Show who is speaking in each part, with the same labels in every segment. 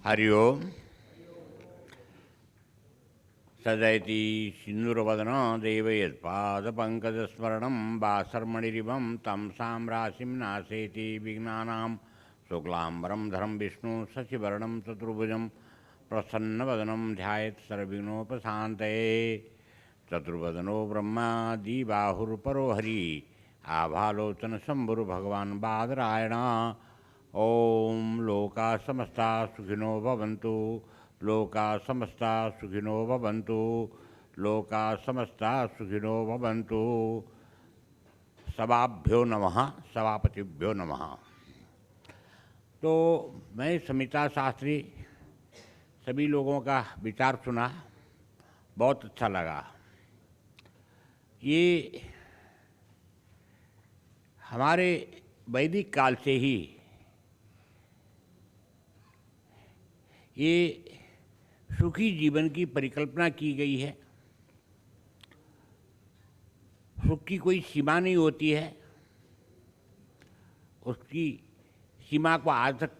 Speaker 1: हरि ओम। सदयति सिंदूरवदनो देवयत्पादपङ्कजस्मरणं वासर्मणिरिवं तं साम्राशिं नाशेति विघ्नानां शुक्लाम्बरं धरं विष्णु शशिवर्णं चतुर्भुजं प्रसन्नवदनं ध्यायेत् सर्वविघ्नोपशान्तये। चतुर्वदनो ब्रह्मा द्विबाहुरुपरो हरि आभालोचन शम्भुर्भगवान् बादरायण। ओम लोका समस्ता सुखिनो भवन्तु, लोका समस्ता सुखिनो भवन्तु, लोका समस्ता सुखिनो भवन्तु। सभाभ्यो नमः, सभापतिभ्यो नमः। तो मैं समिता शास्त्री सभी लोगों का विचार सुना, बहुत अच्छा लगा। ये हमारे वैदिक काल से ही ये सुखी जीवन की परिकल्पना की गई है। सुख की कोई सीमा नहीं होती है, उसकी सीमा को आज तक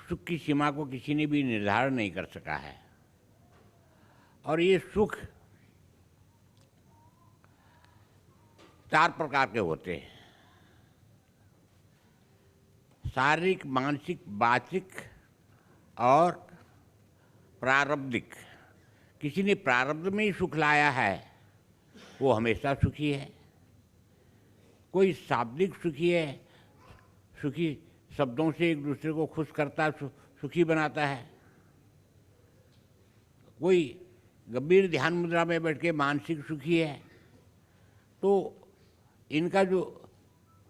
Speaker 1: सुख की सीमा को किसी ने भी निर्धारण नहीं कर सका है। और ये सुख चार प्रकार के होते हैं: शारीरिक, मानसिक, वाचिक और प्रारब्धिक। किसी ने प्रारब्ध में ही सुख लाया है वो हमेशा सुखी है। कोई शाब्दिक सुखी है, सुखी शब्दों से एक दूसरे को खुश करता सुखी बनाता है। कोई गंभीर ध्यान मुद्रा में बैठ के मानसिक सुखी है। तो इनका जो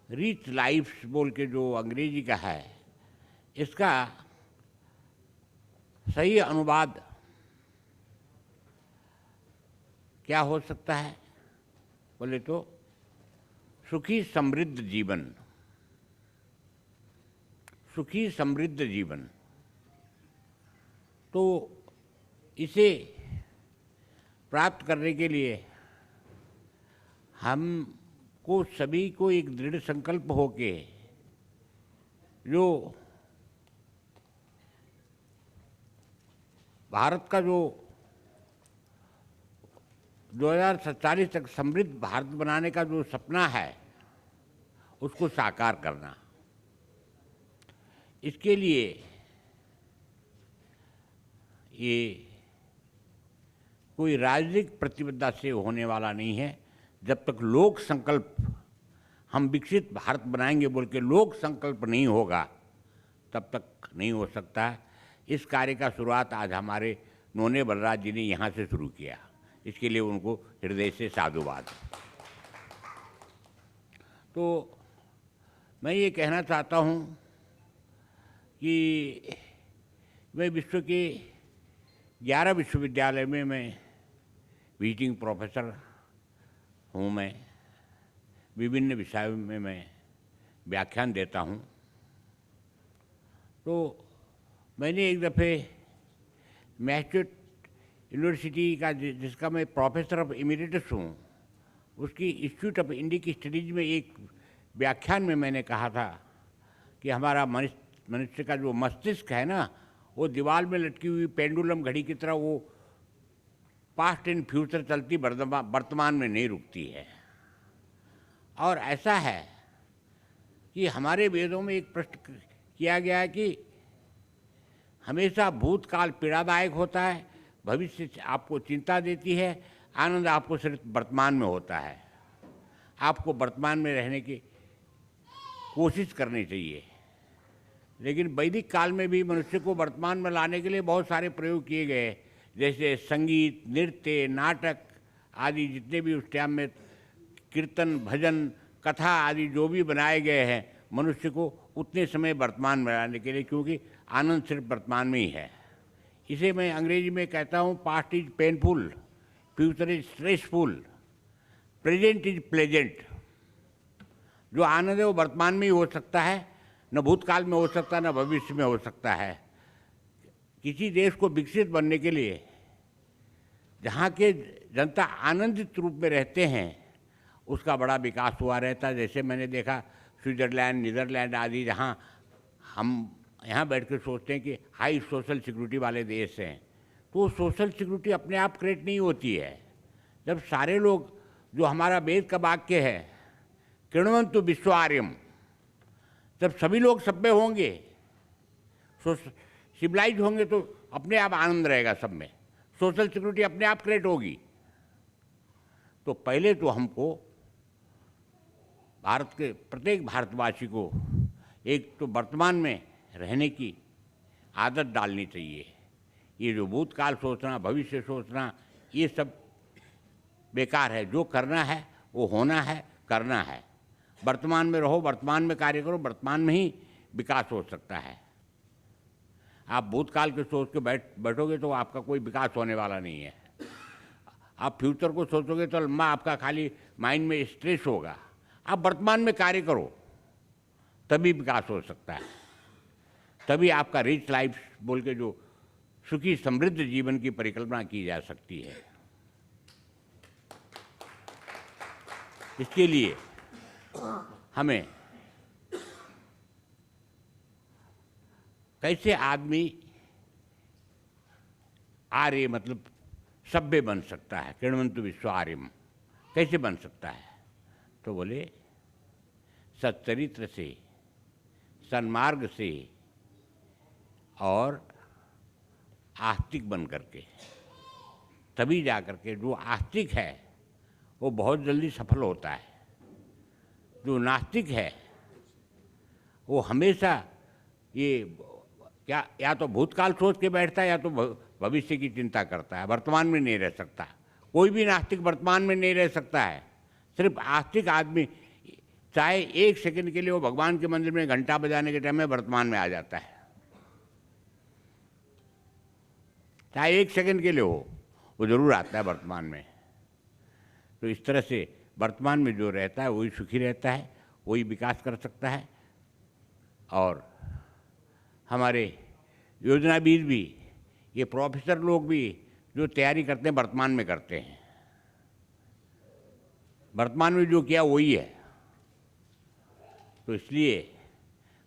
Speaker 1: रिच लाइफ बोल के जो अंग्रेजी का है, इसका सही अनुवाद क्या हो सकता है बोले तो सुखी समृद्ध जीवन। सुखी समृद्ध जीवन। तो इसे प्राप्त करने के लिए हमको सभी को एक दृढ़ संकल्प होके जो भारत का जो 2047 तक समृद्ध भारत बनाने का जो सपना है उसको साकार करना। इसके लिए ये कोई राजनीतिक प्रतिबद्धता से होने वाला नहीं है। जब तक लोक संकल्प, हम विकसित भारत बनाएंगे बोल के लोक संकल्प नहीं होगा, तब तक नहीं हो सकता है। इस कार्य का शुरुआत आज हमारे नोने बलराज जी ने यहाँ से शुरू किया। इसके लिए उनको हृदय से साधुवाद। तो मैं ये कहना चाहता हूँ कि मैं विश्व के 11 विश्वविद्यालय में मैं विजिटिंग प्रोफेसर हूँ। मैं विभिन्न विषयों में मैं व्याख्यान देता हूँ। तो मैंने एक दफ़े मैसेच्यूसेट्स यूनिवर्सिटी का, जिसका मैं प्रोफेसर ऑफ इमेरिटस हूँ, उसकी इंस्टीट्यूट ऑफ इंडियन स्टडीज में एक व्याख्यान में मैंने कहा था कि हमारा मनुष्य का जो मस्तिष्क है ना, वो दीवार में लटकी हुई पेंडुलम घड़ी की तरह वो पास्ट एंड फ्यूचर चलती वर्तमान में नहीं रुकती है। और ऐसा है कि हमारे वेदों में एक प्रश्न किया गया है कि हमेशा भूतकाल पीड़ादायक होता है, भविष्य आपको चिंता देती है, आनंद आपको सिर्फ वर्तमान में होता है। आपको वर्तमान में रहने की कोशिश करनी चाहिए। लेकिन वैदिक काल में भी मनुष्य को वर्तमान में लाने के लिए बहुत सारे प्रयोग किए गए, जैसे संगीत, नृत्य, नाटक आदि जितने भी उस टाइम में कीर्तन, भजन, कथा आदि जो भी बनाए गए हैं, मनुष्य को उतने समय वर्तमान में लाने के लिए, क्योंकि आनंद सिर्फ वर्तमान में ही है। इसे मैं अंग्रेजी में कहता हूँ, past is painful, future is stressful, present is pleasant. जो आनंद है वो वर्तमान में ही हो सकता है, न भूतकाल में हो सकता है, न भविष्य में हो सकता है। किसी देश को विकसित बनने के लिए जहाँ के जनता आनंदित रूप में रहते हैं, उसका बड़ा विकास हुआ रहता है। जैसे मैंने देखा स्विट्ज़रलैंड, नीदरलैंड आदि, जहाँ यहाँ बैठ के सोचते हैं कि हाई सोशल सिक्योरिटी वाले देश हैं, तो सोशल सिक्योरिटी अपने आप क्रिएट नहीं होती है। जब सारे लोग, जो हमारा वेद का वाक्य है कृण्वन्तु विश्व आर्यम, जब सभी लोग सब में होंगे, सिविलाइज होंगे, तो अपने आप आनंद रहेगा सब में, सोशल सिक्योरिटी अपने आप क्रिएट होगी। तो पहले तो हमको भारत के प्रत्येक भारतवासी को एक तो वर्तमान में रहने की आदत डालनी चाहिए। ये जो भूतकाल सोचना, भविष्य सोचना, ये सब बेकार है। जो करना है वो होना है, करना है। वर्तमान में रहो, वर्तमान में कार्य करो, वर्तमान में ही विकास हो सकता है। आप भूतकाल के सोच के बैठोगे तो आपका कोई विकास होने वाला नहीं है। आप फ्यूचर को सोचोगे तो लंबा आपका खाली माइंड में स्ट्रेस होगा। आप वर्तमान में कार्य करो, तभी विकास हो सकता है, तभी आपका रिच लाइफ बोल के जो सुखी समृद्ध जीवन की परिकल्पना की जा सकती है। इसके लिए हमें कैसे आदमी आर्य मतलब सभ्य बन सकता है, कृण्वन्तु विश्व आर्यम कैसे बन सकता है? तो बोले सच्चरित्र से, सन्मार्ग से और आस्तिक बन करके। तभी जा करके जो आस्तिक है वो बहुत जल्दी सफल होता है। जो नास्तिक है वो हमेशा ये क्या या तो भूतकाल सोच के बैठता है या तो भविष्य की चिंता करता है, वर्तमान में नहीं रह सकता। कोई भी नास्तिक वर्तमान में नहीं रह सकता है। सिर्फ आस्तिक आदमी चाहे एक सेकंड के लिए वो भगवान के मंदिर में घंटा बजाने के टाइम में वर्तमान में आ जाता है, चाहे एक सेकंड के लिए हो, वो जरूर आता है वर्तमान में। तो इस तरह से वर्तमान में जो रहता है वही सुखी रहता है, वही विकास कर सकता है। और हमारे योजनाविद भी, ये प्रोफेसर लोग भी जो तैयारी करते हैं वर्तमान में करते हैं। वर्तमान में जो किया वही है। तो इसलिए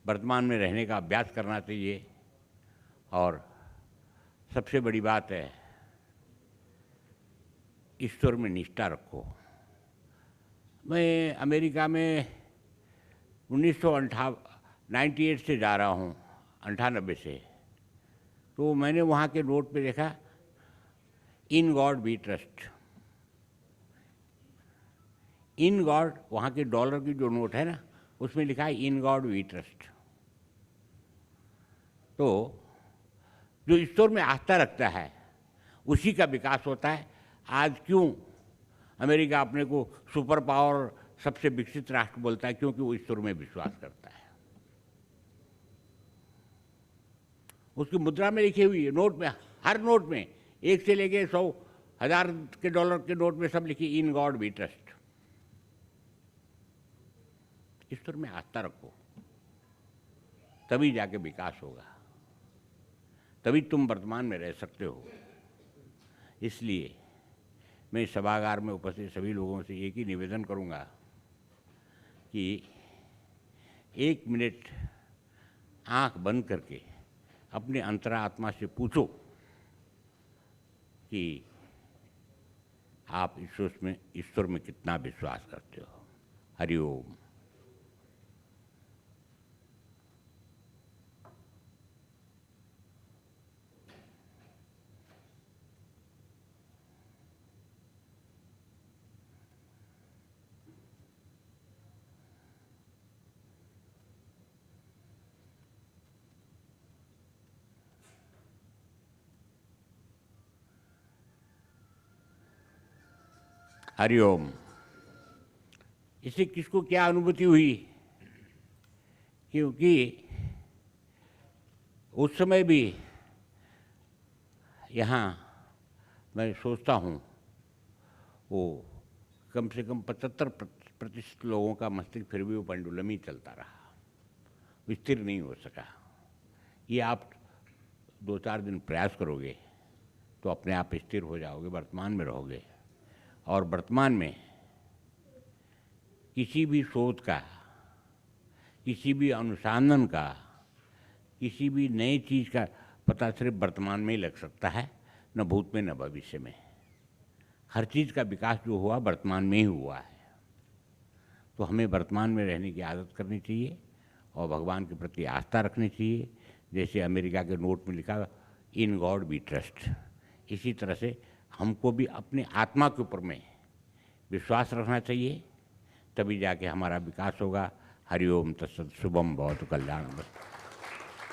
Speaker 1: वर्तमान में रहने का अभ्यास करना चाहिए। और सबसे बड़ी बात है, ईश्वर में निष्ठा रखो। मैं अमेरिका में 1998 से जा रहा हूँ, 98 से। तो मैंने वहाँ के नोट पे देखा in God we trust. In God, वहाँ के डॉलर की जो नोट है ना, उसमें लिखा है इन गॉड वी ट्रस्ट। तो जो ईश्वर में आस्था रखता है उसी का विकास होता है। आज क्यों अमेरिका अपने को सुपर पावर, सबसे विकसित राष्ट्र बोलता है? क्योंकि वो ईश्वर में विश्वास करता है। उसकी मुद्रा में लिखी हुई है, नोट में, हर नोट में, एक से लेके 100, 1000 के डॉलर के नोट में सब लिखी इन गॉड वी ट्रस्ट। ईश्वर में आस्था रखो, तभी जाके विकास होगा, तभी तुम वर्तमान में रह सकते हो। इसलिए मैं सभागार में उपस्थित सभी लोगों से एक ही निवेदन करूंगा कि 1 मिनट आंख बंद करके अपने अंतरात्मा से पूछो कि आप ईश्वर में कितना विश्वास करते हो। हरि ओम। हरिओम। इससे किसको क्या अनुभूति हुई? क्योंकि उस समय भी यहाँ मैं सोचता हूँ वो कम से कम 75% लोगों का मस्तिष्क फिर भी वो पेंडुलम ही चलता रहा, स्थिर नहीं हो सका। ये आप 2-4 दिन प्रयास करोगे तो अपने आप स्थिर हो जाओगे, वर्तमान में रहोगे। और वर्तमान में किसी भी शोध का, किसी भी अनुसंधान का किसी भी नई चीज़ का पता सिर्फ वर्तमान में ही लग सकता है, न भूत में न भविष्य में। हर चीज़ का विकास जो हुआ वर्तमान में ही हुआ है। तो हमें वर्तमान में रहने की आदत करनी चाहिए और भगवान के प्रति आस्था रखनी चाहिए। जैसे अमेरिका के नोट में लिखा, इन गॉड वी ट्रस्ट, इसी तरह से हमको भी अपने आत्मा के ऊपर में विश्वास रखना चाहिए, तभी जाके हमारा विकास होगा। हरिओम तत्सत। शुभम भवतु कल्याणम।